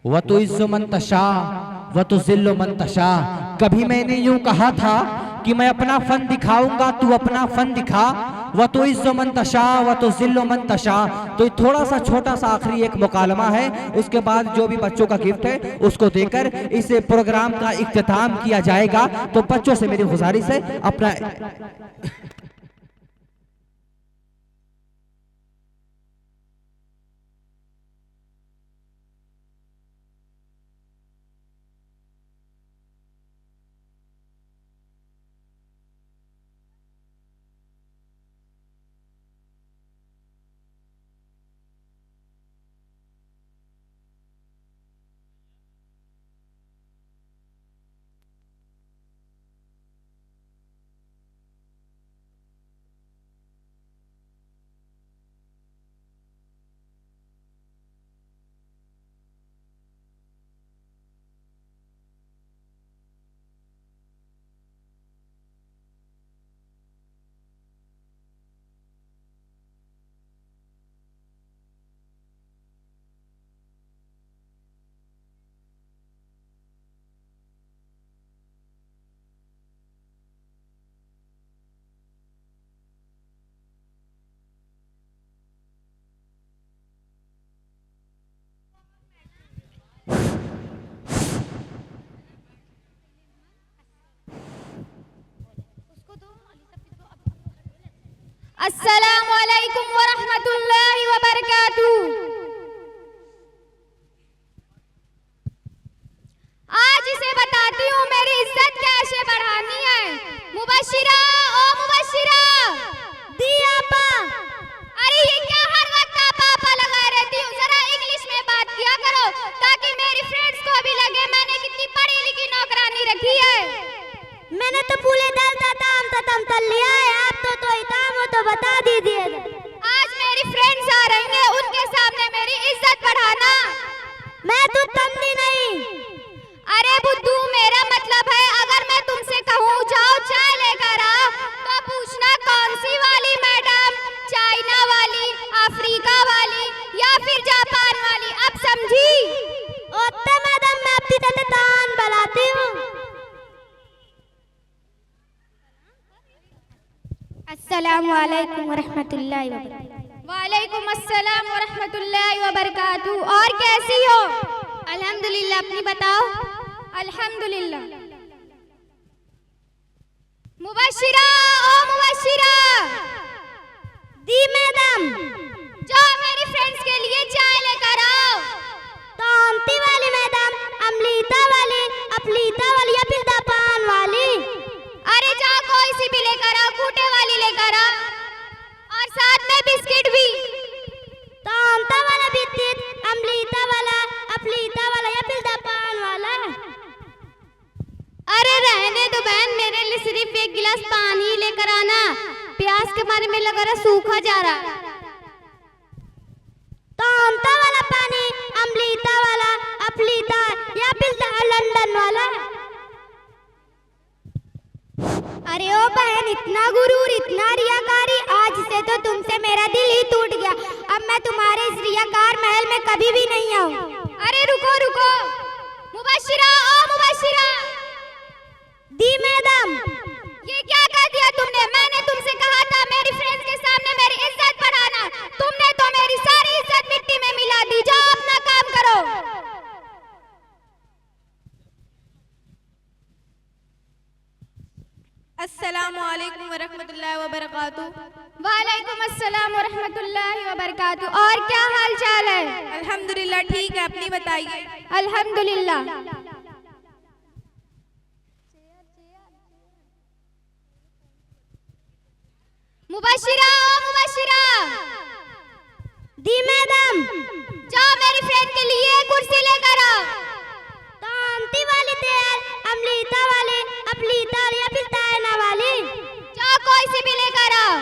व तो इज्जो मंतशा व तो जिल्लो मंतशा। कभी मैंने यूं कहा था कि मैं अपना फन दिखाऊंगा, तू अपना फन दिखा। व तो इज्जो मंतशा व तो जिल्लो मंतशा। तो ये थोड़ा सा छोटा सा आखिरी एक मुकालमा है, उसके बाद जो भी बच्चों का गिफ्ट है उसको देकर इस प्रोग्राम का इख्तिताम किया जाएगा। तो बच्चों से मेरी गुजारिश है अपना अस्सलामु अलैकुम व रहमतुल्लाहि व बरकातुहू। आज इसे बताती हूँ मेरी इज्जत कैसे बढ़ानी है। मुबशिरा ओ मुबशिरा। दी आपा। अरे ये क्या हर वक्त आपा लगा रहती हूँ, जरा इंग्लिश में बात किया करो ताकि मेरी फ्रेंड्स को भी लगे मैंने कितनी पढ़ी लिखी नौकरानी रखी है। मैंने तो पूरे दाल का ताम तम तल लिया है, आप तो इताम हो तो बता दीजिए। आज मेरी फ्रेंड्स आ रही हैं, उनके सामने मेरी इज्जत बढ़ाना। मैं तो तमनी नहीं। अरे बुद्धू, मेरा मतलब है अगर मैं तुमसे कहूँ जाओ चाय लेकर आ, तो पूछना कौन सी वाली मैडम, चाइना वाली, अफ्रीका वाली या फिर जापान वाली। अब समझी? ओते मैडम मैं अपनी तले तान बलाती हूँ। अस्सलामु अलैकुम व रहमतुल्लाहि व बरकातुहू। वालेकुम अस्सलाम व रहमतुल्लाहि व बरकातुहू। और कैसी हो? अल्हम्दुलिल्लाह, अपनी बताओ। अल्हम्दुलिल्लाह। मुबशिरा ओ मुबशिरा। दी मैडम। जाओ मेरी फ्रेंड्स के लिए चाय लेकर आओ। तोंती वाली मैडम, अमलीता वाली, अपलीता वाली या फिर जापान वाली? अरे जाओ कोई सी भी लेकर आओ, कूटे वाली लेकर आओ और साथ में बिस्किट भी। तोंता वाला बिस्किट, अमलीता वाला, अपलीता वाला या फिर जापान वाला? अरे रहने दो बहन, मेरे लिए सिर्फ एक गिलास पानी लेकर आना, प्यास के मारे में लग रहा सूखा जा रहा। तोंता वाला पानी, अमलीता वाला, अपलीता या फिर लंदन वाला? अरे ओ बहन, इतना गुरूर, इतना रियाकारी, आज से तो तुमसे मेरा दिल ही टूट गया। अब मैं तुम्हारे इस रियाकार महल में कभी भी नहीं आऊं। अरे रुको रुको, मुबशिरा ओ मुबशिरा। दी मैडम। ये क्या कर दिया तुमने? मैंने तुमसे कहा था मेरी फ्रेंड्स के सामने मेरी इज्जत बढ़ाना, तुमने तो मेरी सारी इज्जत मिट्टी में मिला दी। जाओ अपना काम करो। अस्सलामु अलैकुम व रहमतुल्लाहि व बरकातुहू। वालेकुम अस्सलाम व रहमतुल्लाहि व बरकातुहू। और क्या हाल चाल है? अल्हम्दुलिल्लाह ठीक है, अपनी बताइए। अल्हम्दुलिल्लाह। मुबशिरा ओ मुबशिरा। दी मैडम। जाओ मेरी फ्रेंड के लिए कुर्सी लेकर आओ। तोंती वाली तेल, अमलीता वाली, अपलीता वाली या फिर चाइना वाली? जाओ कोई सी भी लेकर आओ।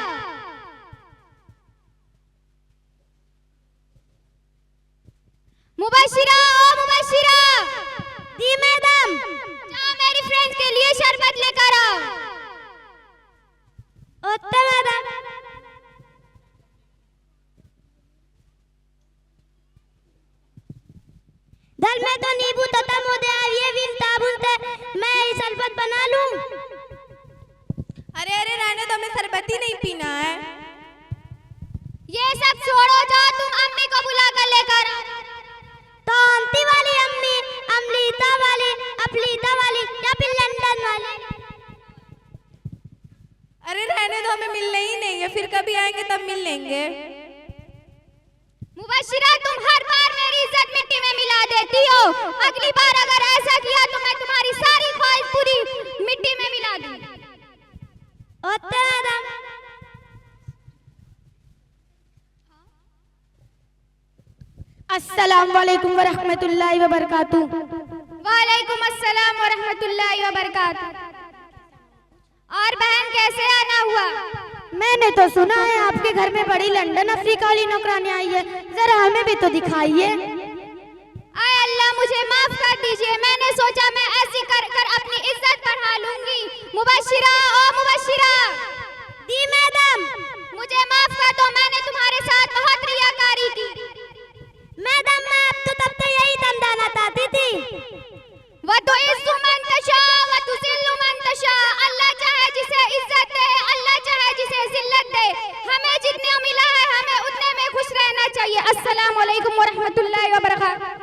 मुबशिरा ओ मुबशिरा। दी मैडम। जाओ मेरी फ्रेंड्स के लिए शरबत लेकर आओ। ओते मैडम। शरबत बना लूं? अरे अरे रहने दो, हमें शरबत ही नहीं पीना है। ये सब छोड़ो, जाओ तुम अम्मी को बुला कर लेकर आओ। तो आंटी वाली अम्मी, अमलीता वाली, अपलीता वाली या फिर लंदन वाली? अरे रहने दो, हमें मिलना ही नहीं है, फिर कभी आएंगे तब मिल लेंगे। मुबशिरा, तुम हर बार मेरी इज्जत मिट्टी में मिला देती हो। अगली बार अगर ऐसा किया तो मैं तुम्हारी सारी ख्वाहिश पूरी मिट्टी में मिला दूंगी। ओते मैडम। अस्सलाम वालेकुम व रहमतुल्लाहि व बरकातुहू। वालेकुम अस्सलाम व रहमतुल्लाहि व बरकातुहू। और बहन, कैसे आना हुआ? मैंने तो सुना है आपके घर में बड़ी लंदन अफ्रीका वाली नौकरानी आई है, जरा हमें भी तो दिखाइए। आय अल्लाह, मुझे माफ कर दीजिए। मैंने सोचा मैं ऐसी कर कर अपनी इज्जत बढ़ा लूंगी। मुबशिरा, ओ मुबशिरा। जी मैडम। मुझे माफ कर दो, मैंने तुम्हारे साथ बहुत रियाकारी की। मैडम, मैं अब तो तब तो यही दंडाना चाहती थी। वतुइज़्ज़ु मन तशा वतुज़िल्लु मन तशा। अल्लाह चाहे जिसे इज्जत दे, अल्लाह चाहे जिसे जिल्लत दे। हमें जितना मिला है हमें उतने में खुश रहना चाहिए। अस्सलाम वालेकुम व रहमतुल्लाहि व बरकातुहू।